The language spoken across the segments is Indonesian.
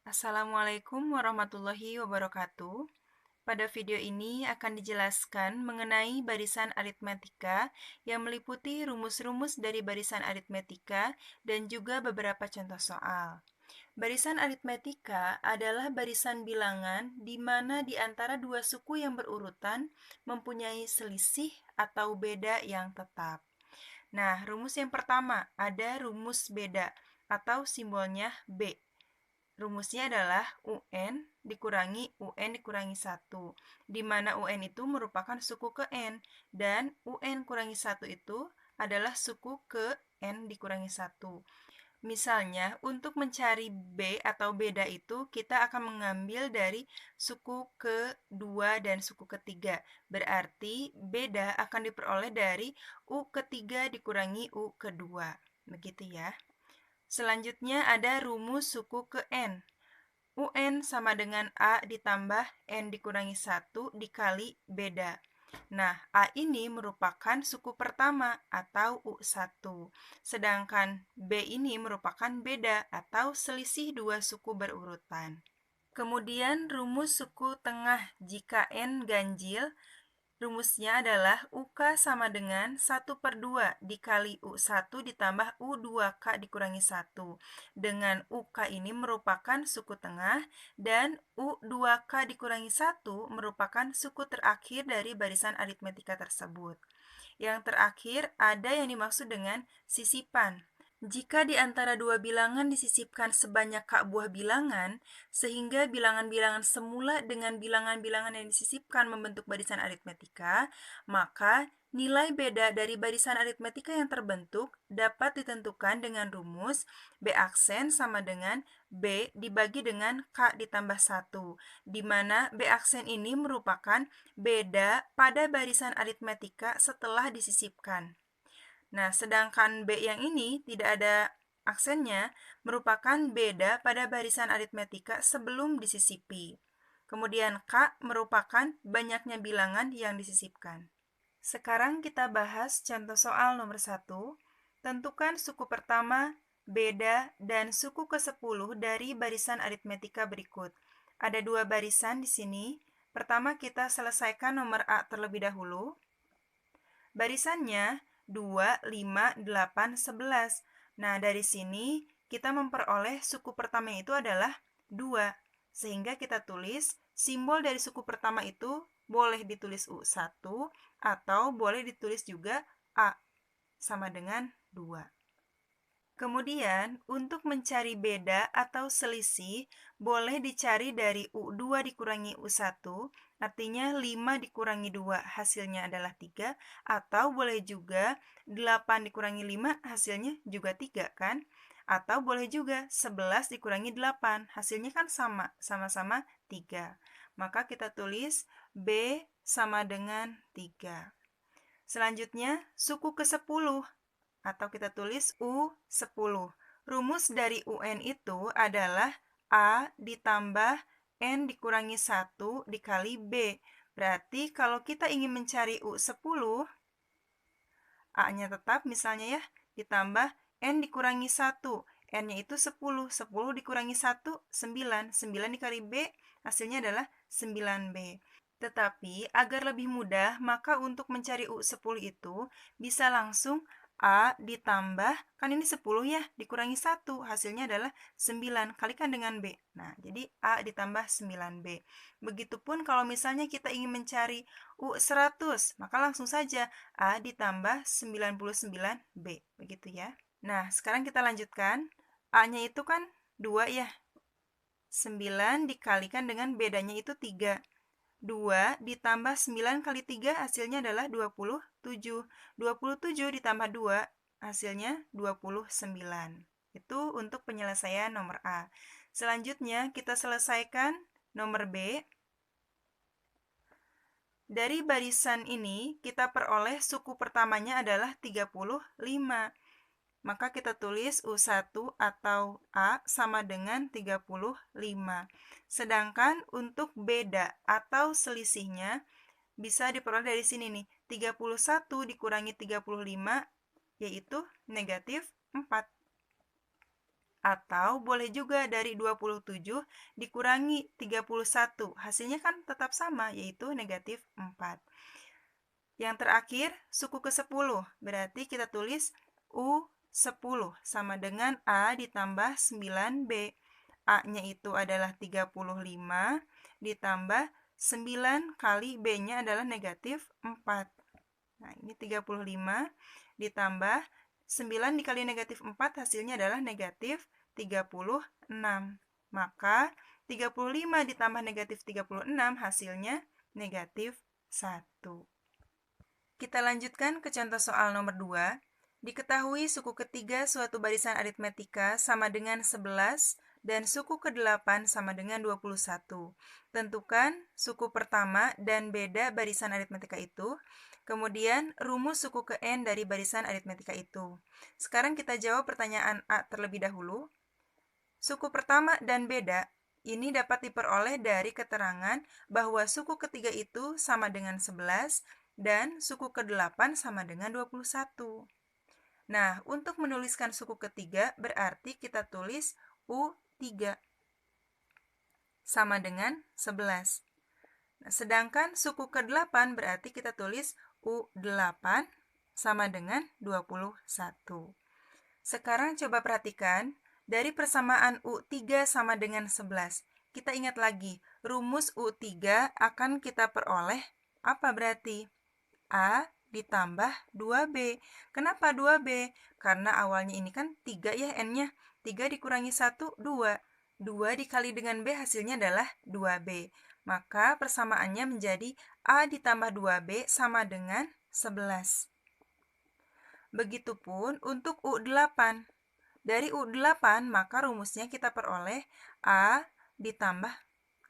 Assalamualaikum warahmatullahi wabarakatuh. Pada video ini akan dijelaskan mengenai barisan aritmetika yang meliputi rumus-rumus dari barisan aritmetika dan juga beberapa contoh soal. Barisan aritmetika adalah barisan bilangan di mana di antara dua suku yang berurutan mempunyai selisih atau beda yang tetap. Nah, rumus yang pertama ada rumus beda atau simbolnya B. Rumusnya adalah UN dikurangi UN dikurangi 1, di mana UN itu merupakan suku ke N, dan UN kurangi 1 itu adalah suku ke N dikurangi 1. Misalnya, untuk mencari B atau beda itu, kita akan mengambil dari suku kedua dan suku ketiga. Berarti, beda akan diperoleh dari U ketiga dikurangi U kedua. Begitu ya. Selanjutnya ada rumus suku ke N. UN sama dengan A ditambah N dikurangi 1 dikali beda. Nah, A ini merupakan suku pertama atau U1. Sedangkan B ini merupakan beda atau selisih dua suku berurutan. Kemudian rumus suku tengah jika N ganjil. Rumusnya adalah UK sama dengan 1/2 dikali U1 ditambah U2K dikurangi 1. Dengan UK ini merupakan suku tengah dan U2K dikurangi 1 merupakan suku terakhir dari barisan aritmetika tersebut. Yang terakhir ada yang dimaksud dengan sisipan. Jika di antara dua bilangan disisipkan sebanyak k buah bilangan, sehingga bilangan-bilangan semula dengan bilangan-bilangan yang disisipkan membentuk barisan aritmetika, maka nilai beda dari barisan aritmetika yang terbentuk dapat ditentukan dengan rumus B aksen sama dengan B dibagi dengan K ditambah 1, di mana B aksen ini merupakan beda pada barisan aritmetika setelah disisipkan. Nah, sedangkan B yang ini tidak ada aksennya merupakan beda pada barisan aritmetika sebelum disisipi. Kemudian K merupakan banyaknya bilangan yang disisipkan. Sekarang kita bahas contoh soal nomor 1. Tentukan suku pertama, beda, dan suku ke-10 dari barisan aritmetika berikut. Ada dua barisan di sini. Pertama kita selesaikan nomor A terlebih dahulu. Barisannya 2, 5, 8, 11. Nah, dari sini kita memperoleh suku pertama itu adalah 2. Sehingga kita tulis simbol dari suku pertama itu boleh ditulis U1 atau boleh ditulis juga A sama dengan 2. Kemudian, untuk mencari beda atau selisih, boleh dicari dari U2 dikurangi U1, artinya 5 dikurangi 2 hasilnya adalah 3, atau boleh juga 8 dikurangi 5 hasilnya juga 3 kan? Atau boleh juga 11 dikurangi 8, hasilnya kan sama-sama 3. Maka kita tulis B sama dengan 3. Selanjutnya, suku ke-10 atau kita tulis U10. Rumus dari UN itu adalah A ditambah N dikurangi 1 dikali B. Berarti kalau kita ingin mencari U10, A-nya tetap misalnya ya, ditambah N dikurangi 1. N-nya itu 10. 10 dikurangi 1, 9. 9 dikali B, hasilnya adalah 9B. Tetapi agar lebih mudah, maka untuk mencari U10 itu bisa langsung A ditambah, kan ini 10 ya, dikurangi 1, hasilnya adalah 9, kalikan dengan B. Nah, jadi A ditambah 9B. Begitupun kalau misalnya kita ingin mencari U100, maka langsung saja A ditambah 99B. Begitu ya. Nah, sekarang kita lanjutkan. A-nya itu kan 2 ya. 9 dikalikan dengan bedanya itu 3. 2 ditambah 9 kali 3 hasilnya adalah 27. 27 ditambah 2 hasilnya 29. Itu untuk penyelesaian nomor A. Selanjutnya kita selesaikan nomor B. Dari barisan ini kita peroleh suku pertamanya adalah 35. Maka kita tulis U1 atau A sama dengan 35. Sedangkan untuk beda atau selisihnya bisa diperoleh dari sini nih. 31 dikurangi 35 yaitu negatif 4. Atau boleh juga dari 27 dikurangi 31. Hasilnya kan tetap sama, yaitu negatif 4. Yang terakhir, suku ke-10. Berarti kita tulis U10 sama dengan A ditambah 9B. A-nya itu adalah 35 ditambah 9 kali B-nya adalah negatif 4. Nah, ini 35 ditambah 9 dikali negatif 4 hasilnya adalah negatif 36. Maka 35 ditambah negatif 36 hasilnya negatif 1. Kita lanjutkan ke contoh soal nomor 2. Diketahui suku ketiga suatu barisan aritmetika sama dengan 11 dan suku ke-8 sama dengan 21. Tentukan suku pertama dan beda barisan aritmetika itu. Kemudian rumus suku ke N dari barisan aritmetika itu. Sekarang kita jawab pertanyaan A terlebih dahulu. Suku pertama dan beda ini dapat diperoleh dari keterangan bahwa suku ketiga itu sama dengan 11 dan suku ke-8 sama dengan 21. Nah, untuk menuliskan suku ketiga berarti kita tulis U3 sama dengan 11. Nah, sedangkan suku ke-8 berarti kita tulis U8 sama dengan 21. Sekarang coba perhatikan, dari persamaan U3 sama dengan 11. Kita ingat lagi, rumus U3 akan kita peroleh apa berarti? A ditambah 2B. Kenapa 2B? Karena awalnya ini kan 3 ya N-nya. 3 dikurangi 1, 2. 2 dikali dengan B hasilnya adalah 2B. Maka persamaannya menjadi A ditambah 2B sama dengan 11. Begitupun untuk U8. Dari U8 maka rumusnya kita peroleh A ditambah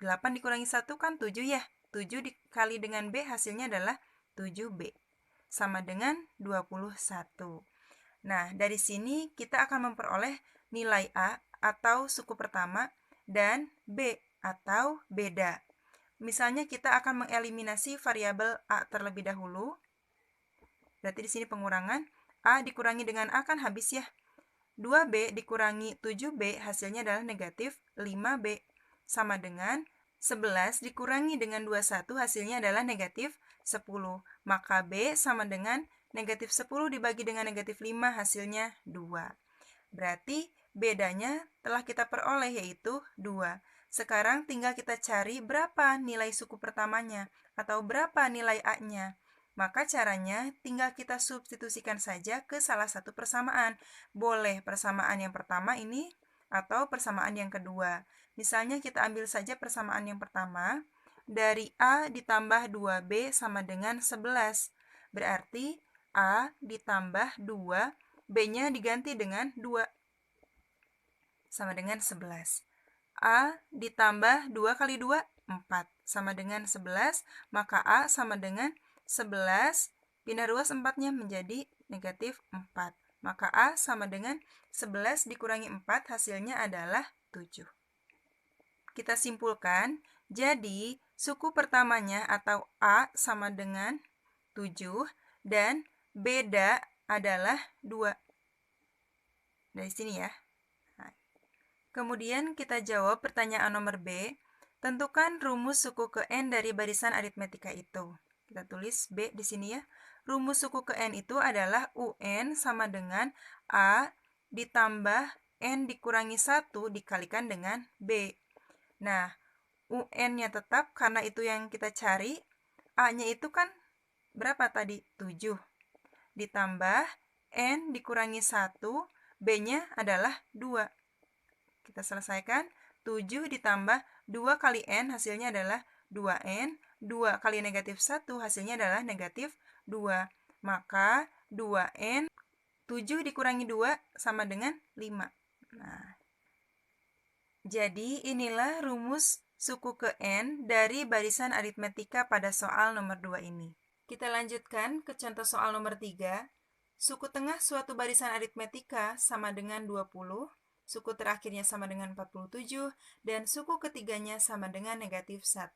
8 dikurangi 1 kan 7 ya. 7 dikali dengan B hasilnya adalah 7B. Sama dengan 21. Nah, dari sini kita akan memperoleh nilai A atau suku pertama dan B atau beda. Misalnya kita akan mengeliminasi variabel A terlebih dahulu. Berarti di sini pengurangan. A dikurangi dengan A kan habis ya. 2B dikurangi 7B hasilnya adalah negatif 5B. Sama dengan 11 dikurangi dengan 21 hasilnya adalah negatif 10. Maka B sama dengan negatif 10 dibagi dengan negatif 5 hasilnya 2. Berarti bedanya telah kita peroleh yaitu 2. Sekarang tinggal kita cari berapa nilai suku pertamanya atau berapa nilai A-nya. Maka caranya tinggal kita substitusikan saja ke salah satu persamaan. Boleh persamaan yang pertama ini atau persamaan yang kedua. Misalnya kita ambil saja persamaan yang pertama. Dari A ditambah 2B sama dengan 11. Berarti A ditambah 2, B-nya diganti dengan 2. Sama dengan 11. A ditambah 2 kali 2, 4. Sama dengan 11, maka A sama dengan 11, pindah ruas 4-nya menjadi negatif 4. Maka A sama dengan 11 dikurangi 4, hasilnya adalah 7. Kita simpulkan, jadi suku pertamanya atau A sama dengan 7 dan beda adalah 2. Dari sini ya. Nah, kemudian kita jawab pertanyaan nomor B. Tentukan rumus suku ke N dari barisan aritmetika itu. Kita tulis B di sini ya. Rumus suku ke N itu adalah UN sama dengan A ditambah N dikurangi 1 dikalikan dengan B. Nah, UN-nya tetap karena itu yang kita cari. A-nya itu kan berapa tadi? 7. Ditambah N dikurangi 1, B-nya adalah 2. Kita selesaikan. 7 ditambah 2 kali N hasilnya adalah 2N. 2 kali negatif 1 hasilnya adalah negatif 2. Maka 2N 7 dikurangi 2 sama dengan 5. Nah, jadi inilah rumus suku ke N dari barisan aritmetika pada soal nomor 2 ini. Kita lanjutkan ke contoh soal nomor 3. Suku tengah suatu barisan aritmetika sama dengan 20. Suku terakhirnya sama dengan 47, dan suku ketiganya sama dengan negatif 1.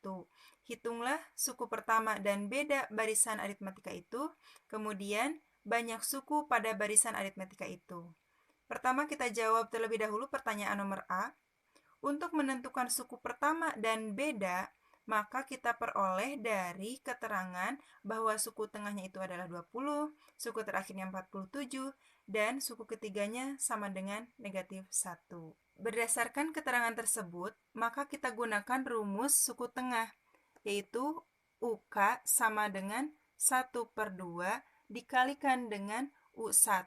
Hitunglah suku pertama dan beda barisan aritmetika itu, kemudian banyak suku pada barisan aritmetika itu. Pertama kita jawab terlebih dahulu pertanyaan nomor A. Untuk menentukan suku pertama dan beda, maka kita peroleh dari keterangan bahwa suku tengahnya itu adalah 20, suku terakhirnya 47, dan suku ketiganya sama dengan negatif 1. Berdasarkan keterangan tersebut, maka kita gunakan rumus suku tengah, yaitu UK sama dengan 1/2 dikalikan dengan U1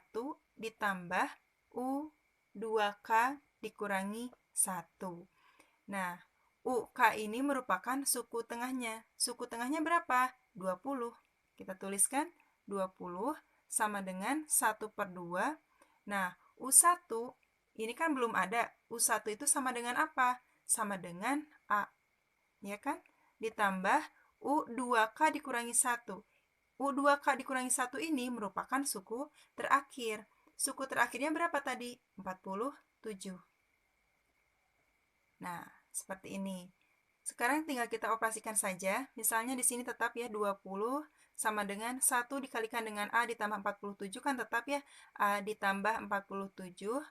ditambah U2K dikurangi 1. Nah, UK ini merupakan suku tengahnya. Suku tengahnya berapa? 20. Kita tuliskan 20 sama dengan 1/2. Nah, U1 ini kan belum ada. U1 itu sama dengan apa? Sama dengan A. Ya kan? Ditambah U2K dikurangi 1. U2K dikurangi 1 ini merupakan suku terakhir. Suku terakhirnya berapa tadi? 47. Nah, seperti ini. Sekarang tinggal kita operasikan saja. Misalnya di sini tetap ya 20 sama dengan 1 dikalikan dengan A ditambah 47 kan tetap ya A ditambah 47/2.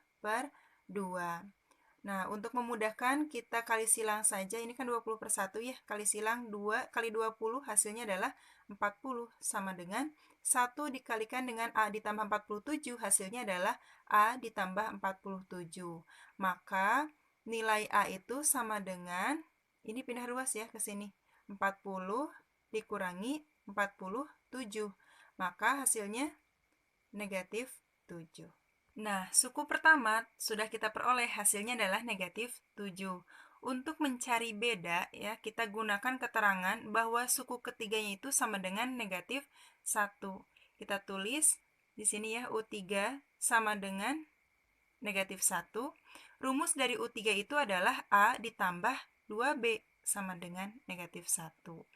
Nah, untuk memudahkan kita kali silang saja. Ini kan 20/1 ya. Kali silang 2 kali 20 hasilnya adalah 40 sama dengan 1 dikalikan dengan A ditambah 47 hasilnya adalah A ditambah 47. Maka nilai A itu sama dengan, ini pindah ruas ya ke sini, 40 dikurangi 47. Maka hasilnya negatif 7. Nah, suku pertama sudah kita peroleh, hasilnya adalah negatif 7. Untuk mencari beda, ya kita gunakan keterangan bahwa suku ketiganya itu sama dengan negatif 1. Kita tulis di sini ya, U3 sama dengan negatif 1. Rumus dari U3 itu adalah A ditambah 2B sama dengan negatif 1.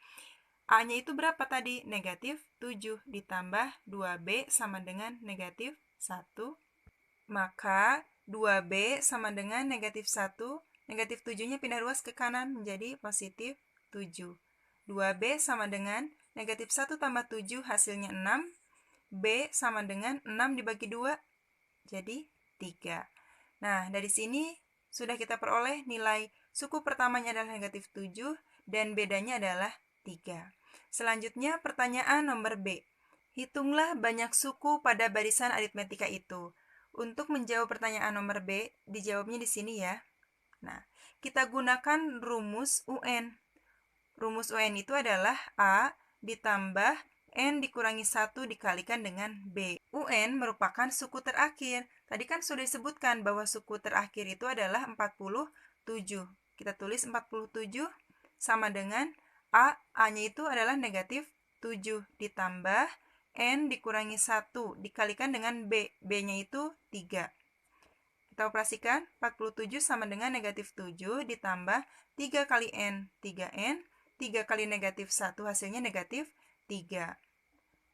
A-nya itu berapa tadi? Negatif 7 ditambah 2B sama dengan negatif 1. Maka 2B sama dengan negatif 1. Negatif 7-nya pindah ruas ke kanan menjadi positif 7. 2B sama dengan negatif 1 tambah 7 hasilnya 6. B sama dengan 6 dibagi 2 jadi 3. Nah, dari sini sudah kita peroleh nilai suku pertamanya adalah negatif 7 dan bedanya adalah 3. Selanjutnya pertanyaan nomor B. Hitunglah banyak suku pada barisan aritmetika itu. Untuk menjawab pertanyaan nomor B, dijawabnya di sini ya. Nah, kita gunakan rumus UN. Rumus UN itu adalah A ditambah N dikurangi 1 dikalikan dengan B. UN merupakan suku terakhir. Tadi kan sudah disebutkan bahwa suku terakhir itu adalah 47. Kita tulis 47 sama dengan A. A-nya itu adalah negatif 7 ditambah N dikurangi 1 dikalikan dengan B. B-nya itu 3. Kita operasikan 47 sama dengan negatif 7 ditambah 3 kali N. 3N. 3 kali negatif 1 hasilnya negatif 3.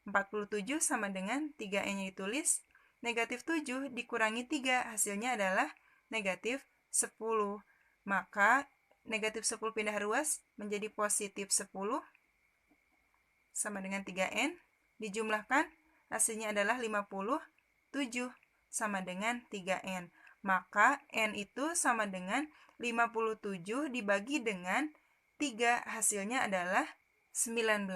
47 sama dengan 3N-nya ditulis. Negatif 7 dikurangi 3 hasilnya adalah negatif 10. Maka negatif 10 pindah ruas menjadi positif 10 sama dengan 3N. Dijumlahkan hasilnya adalah 57 sama dengan 3N. Maka N itu sama dengan 57 dibagi dengan 3 hasilnya adalah 19.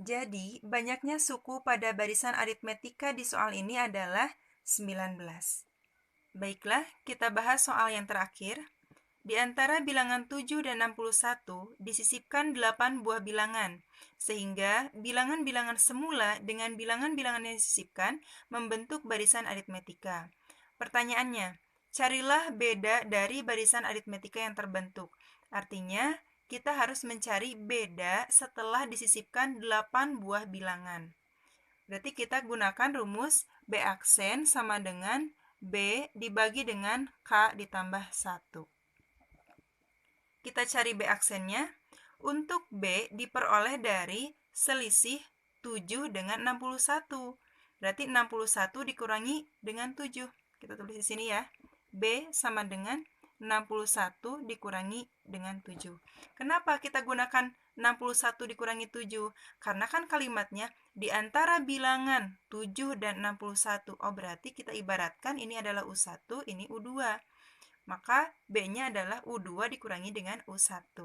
Jadi, banyaknya suku pada barisan aritmetika di soal ini adalah 19. Baiklah, kita bahas soal yang terakhir. Di antara bilangan 7 dan 61 disisipkan 8 buah bilangan, sehingga bilangan-bilangan semula dengan bilangan-bilangan yang disisipkan membentuk barisan aritmetika. Pertanyaannya, carilah beda dari barisan aritmetika yang terbentuk. Artinya, kita harus mencari beda setelah disisipkan 8 buah bilangan. Berarti kita gunakan rumus B aksen sama dengan B dibagi dengan K ditambah 1. Kita cari B aksennya. Untuk B diperoleh dari selisih 7 dengan 61. Berarti 61 dikurangi dengan 7. Kita tulis di sini ya. B sama dengan 61 dikurangi dengan 7. Kenapa kita gunakan 61 dikurangi 7? Karena kan kalimatnya di antara bilangan 7 dan 61. Oh, berarti kita ibaratkan ini adalah U1, ini U2. Maka B-nya adalah U2 dikurangi dengan U1.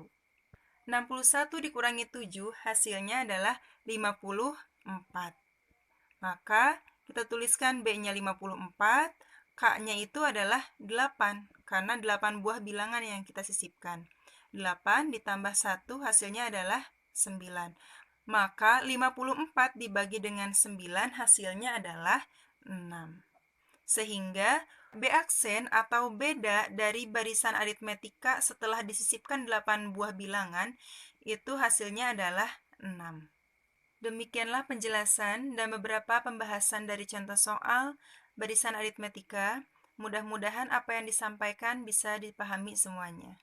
61 dikurangi 7 hasilnya adalah 54. Maka kita tuliskan B-nya 54, K-nya itu adalah 8, karena 8 buah bilangan yang kita sisipkan. 8 ditambah 1 hasilnya adalah 9. Maka 54 dibagi dengan 9 hasilnya adalah 6. Sehingga B aksen atau beda dari barisan aritmetika setelah disisipkan 8 buah bilangan itu hasilnya adalah 6. Demikianlah penjelasan dan beberapa pembahasan dari contoh soal barisan aritmetika. Mudah-mudahan apa yang disampaikan bisa dipahami semuanya.